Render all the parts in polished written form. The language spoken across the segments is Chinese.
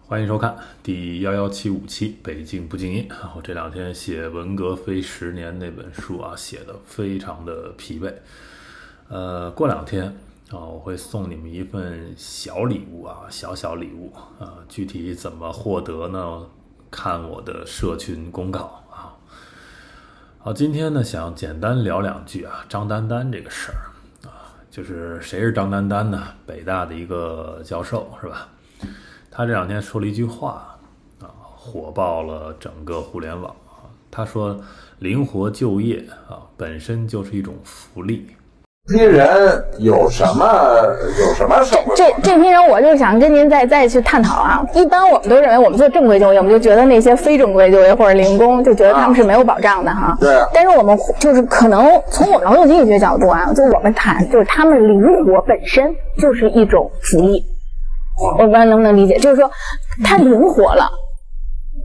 欢迎收看第1175期北京不静音。我这两天写文革非10年那本书写得非常的疲惫。过两天我会送你们一份小礼物小礼物具体怎么获得呢？看我的社群公告好，今天呢想简单聊两句张丹丹这个事儿就是谁是张丹丹呢？北大的一个教授是吧？他这两天说了一句话火爆了整个互联网他说灵活就业本身就是一种福利。这批人有什么社会？这批人，我就想跟您再去探讨一般我们都认为我们做正规就业，我们就觉得那些非正规就业或者零工，就觉得他们是没有保障的对。但是我们就是可能从我们劳动经济学角度就我们谈，就是他们灵活本身就是一种福利。我不知道能不能理解，就是说他灵活了。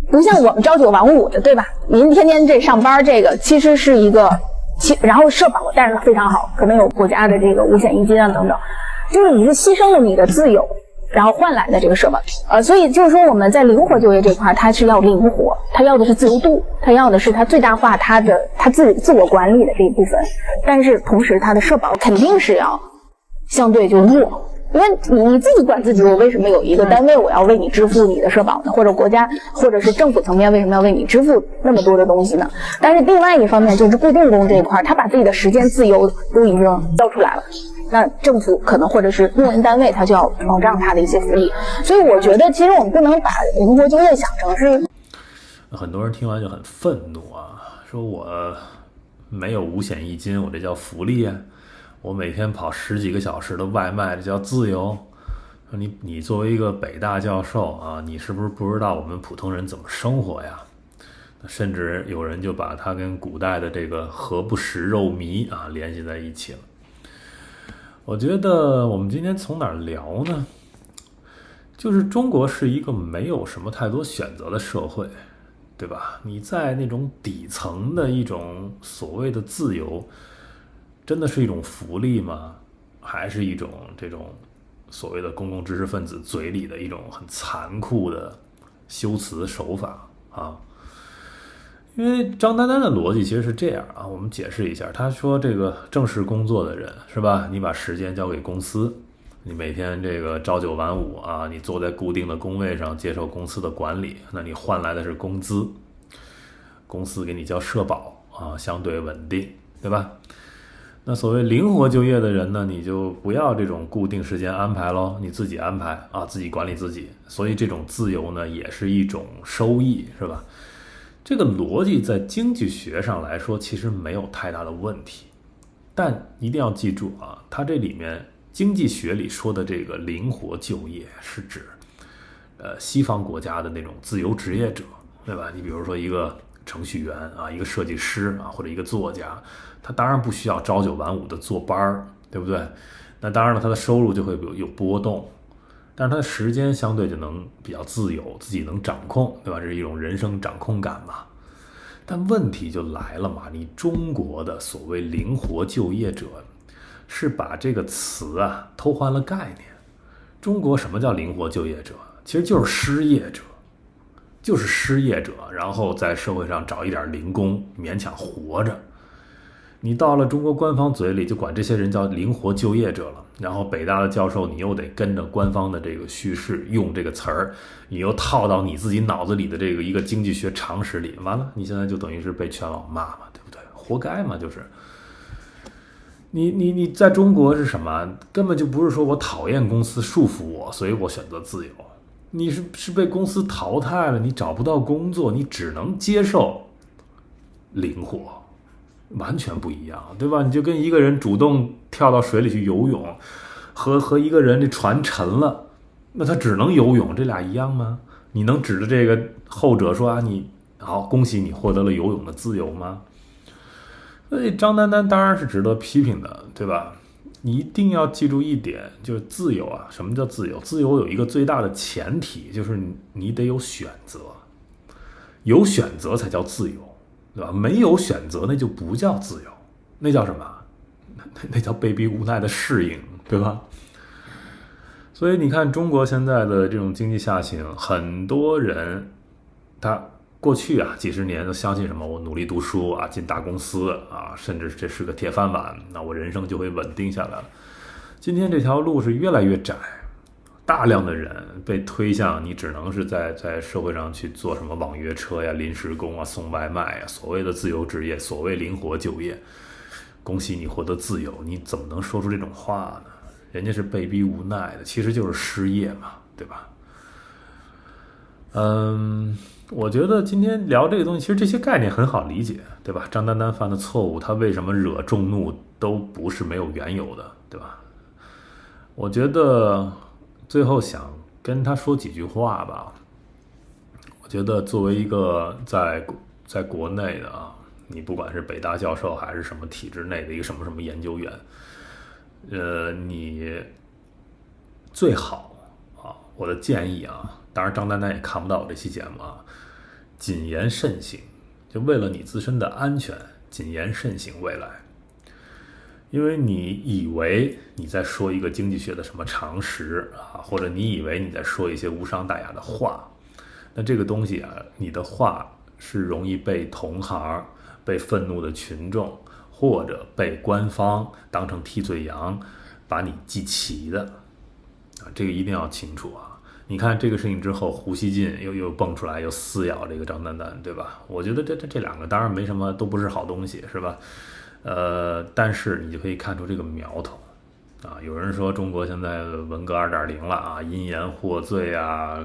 不像我们朝9晚5的，对吧？您天天这上班，这个其实是一个，然后社保但是非常好，可能有国家的这个五险一金等等，就是你是牺牲了你的自由，然后换来的这个社保。所以就是说我们在灵活就业这块，它是要灵活，它要的是自由度，它要的是它最大化它自我管理的这一部分，但是同时它的社保肯定是要相对就弱。因为你自己管自己，我为什么有一个单位我要为你支付你的社保呢？或者国家或者是政府层面为什么要为你支付那么多的东西呢？但是另外一方面就是固定工这一块，他把自己的时间自由都已经交出来了，那政府可能或者是用人单位他就要保障他的一些福利。所以我觉得其实我们不能把灵活就业想成是。很多人听完就很愤怒说我没有五险一金，我这叫福利我每天跑10几个小时的外卖，这叫自由。你作为一个北大教授你是不是不知道我们普通人怎么生活呀？甚至有人就把它跟古代的这个何不食肉糜联系在一起了。我觉得我们今天从哪儿聊呢？就是中国是一个没有什么太多选择的社会，对吧？你在那种底层的一种所谓的自由，真的是一种福利吗？还是一种这种所谓的公共知识分子嘴里的一种很残酷的修辞手法因为张丹丹的逻辑其实是这样我们解释一下。他说这个正式工作的人是吧，你把时间交给公司，你每天这个朝9晚5你坐在固定的工位上接受公司的管理，那你换来的是工资，公司给你交社保相对稳定，对吧？那所谓灵活就业的人呢，你就不要这种固定时间安排咯，你自己安排自己管理自己。所以这种自由呢也是一种收益，是吧？这个逻辑在经济学上来说其实没有太大的问题，但一定要记住它这里面经济学里说的这个灵活就业是指西方国家的那种自由职业者，对吧？你比如说一个程序员一个设计师或者一个作家，他当然不需要朝9晚5的坐班，对不对？那当然了，他的收入就会有波动，但是他的时间相对就能比较自由，自己能掌控，对吧？这是一种人生掌控感嘛。但问题就来了嘛，你中国的所谓灵活就业者是把这个词偷换了概念。中国什么叫灵活就业者？其实就是失业者，然后在社会上找一点零工勉强活着。你到了中国官方嘴里就管这些人叫灵活就业者了，然后北大的教授你又得跟着官方的这个叙事用这个词儿，你又套到你自己脑子里的这个一个经济学常识里，完了你现在就等于是被全网骂嘛，对不对？活该嘛，就是你在中国是什么？根本就不是说我讨厌公司束缚我，所以我选择自由。你是被公司淘汰了，你找不到工作，你只能接受灵活，完全不一样，对吧？你就跟一个人主动跳到水里去游泳，和一个人这船沉了，那他只能游泳，这俩一样吗？你能指着这个后者说你好，恭喜你获得了游泳的自由吗？所以张丹丹当然是值得批评的，对吧？你一定要记住一点，就是自由什么叫自由？自由有一个最大的前提，就是你得有选择，有选择才叫自由，对吧？没有选择那就不叫自由，那叫什么？那叫被逼无奈的适应，对吧？所以你看，中国现在的这种经济下行，很多人他过去啊几十年都相信什么，我努力读书啊，进大公司啊，甚至这是个铁饭碗，那我人生就会稳定下来了。今天这条路是越来越窄，大量的人被推向你只能是在社会上去做什么网约车呀、临时工啊、送外卖呀，所谓的自由职业，所谓灵活就业。恭喜你获得自由，你怎么能说出这种话呢？人家是被逼无奈的，其实就是失业嘛，对吧？我觉得今天聊这个东西，其实这些概念很好理解，对吧？张丹丹犯的错误，他为什么惹众怒，都不是没有缘由的，对吧？我觉得最后想跟他说几句话吧。我觉得作为一个在国内的啊，你不管是北大教授还是什么体制内的一个什么研究员，你最好啊，我的建议啊，当然张丹丹也看不到我这期节目啊，谨言慎行，就为了你自身的安全，谨言慎行未来。因为你以为你在说一个经济学的什么常识啊，或者你以为你在说一些无伤大雅的话，那这个东西啊，你的话是容易被同行、被愤怒的群众或者被官方当成替罪羊把你记齐的啊，这个一定要清楚啊。你看这个事情之后，胡锡进又蹦出来又撕咬这个张丹丹，对吧？我觉得这两个当然没什么，都不是好东西，是吧？但是你就可以看出这个苗头啊。有人说中国现在文革 2.0 了啊，因言获罪啊，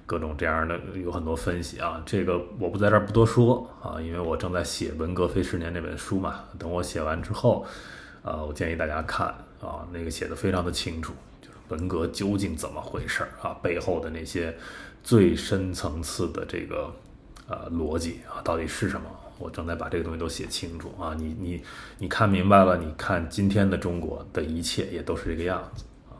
各种这样的有很多分析啊。这个我不在这儿不多说啊，因为我正在写《文革非10年》这本书嘛。等我写完之后，我建议大家看啊，那个写的非常的清楚，就是文革究竟怎么回事啊，背后的那些最深层次的这个逻辑啊，到底是什么？我正在把这个东西都写清楚啊，你看明白了，你看今天的中国的一切也都是这个样子啊。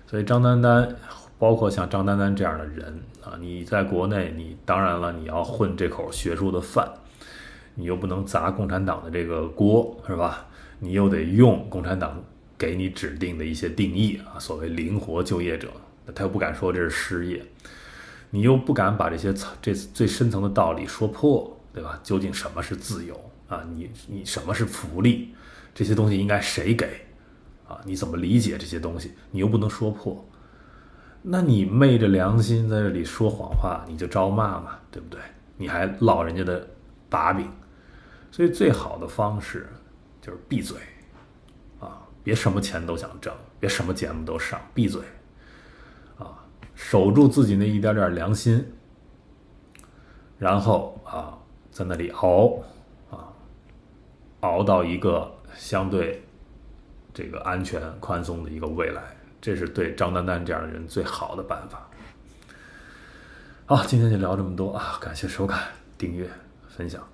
所以张丹丹，包括像张丹丹这样的人啊，你在国内，你当然了，你要混这口学术的饭，你又不能砸共产党的这个锅，是吧？你又得用共产党给你指定的一些定义啊，所谓灵活就业者，他又不敢说这是失业，你又不敢把这最深层的道理说破。对吧？究竟什么是自由啊？你什么是福利？这些东西应该谁给啊？你怎么理解这些东西？你又不能说破，那你昧着良心在这里说谎话，你就招骂嘛，对不对？你还落人家的把柄，所以最好的方式就是闭嘴啊！别什么钱都想挣，别什么节目都上，闭嘴啊！守住自己那一点点良心，然后啊。在那里熬到一个相对这个安全宽松的一个未来，这是对张丹丹这样的人最好的办法。好，今天就聊这么多啊，感谢收看、订阅、分享。